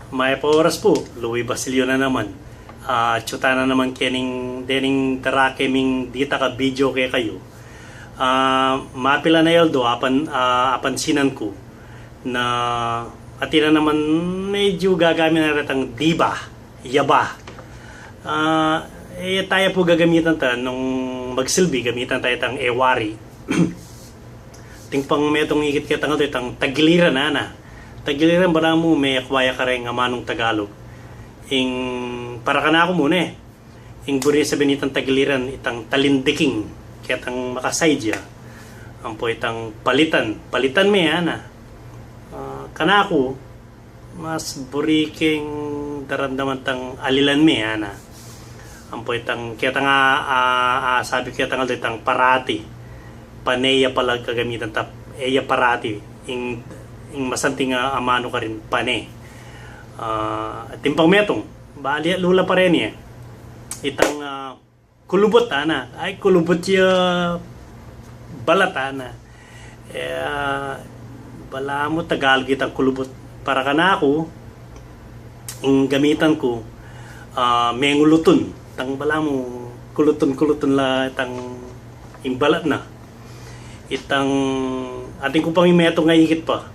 May oras po, Louis Basilio na naman. Tsuta na naman kening dening tara keming dita ka video kay kayo. Mapila na yeldo apansinan ko na atina naman medyo gagamit na retang diba, yaba. Tayo po gagamitan ta nung magsilbi, gamitan tayo tang ewari. Tingpang metong ikit kita nga ito, itang tagiliran na. Tagiliran ba na mo may akwaya ka rin nga manong Tagalog. Para ka na ako muna eh. Buri sabihin itang tagiliran, itang talindiking, kaya itang makasaydya. Ang po itang palitan. Palitan may na. Kana ako, mas buriking daramdaman tang alilan may na. Ang po itang, kaya nga sabi kaya nga itang parati. Paneya pala kagamitan tap eya parati ing masanting amano ka rin pane timpang metong bali lula pa rin eh itang kulubot ana ay kulubot ya balat ana bala mo Tagalog itang kulubot para kana ako ing gamitan ko menguluton tang bala mo kuluton la itang ing balat na itang ating ko pang imeto nga higit pa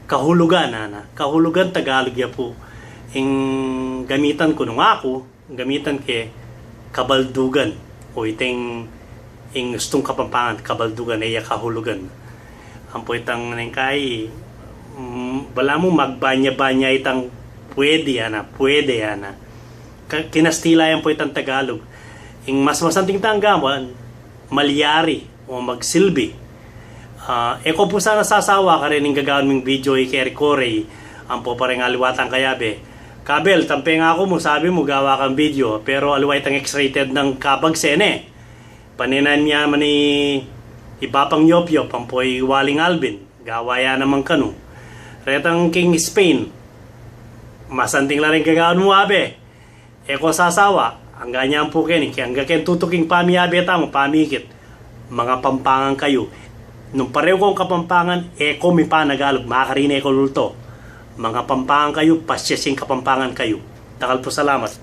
kahulugan kahulugan Tagalog ya po ing gamitan ko nung ako gamitan ke kabaldugan o iting ing gustong kapampangan kabaldugan ay kahulugan ang po itang nangkay bala mo magbanya-banya itang pwede kinastila yan po itang Tagalog ing mas masanting tanggaman malyari o magsilbi. Kung po sana sasawa ka rin yung gagawin mong video kay Corey, ang po parang aliwatang kayabe. Kabel, tampe nga ako mo, sabi mo gawa kang video, pero aliway tang X-rated ng kabag sene. Paninan niya man ni ibapang yop-yop, ang po'y waling Alvin, gawaya naman kanu. Retang King Spain, masanting lang rin gagawin mo abe. Kung sasawa, ang ganyan po kini, kaya hanggang tutuking pamiyabe tamo, pamikit. Mga pampangan kayo. Nung pareho kong kapampangan, mi panagalog, makakarina ko lulto. Mga pampangan kayo, pasyasing kapampangan kayo. Takal po salamat.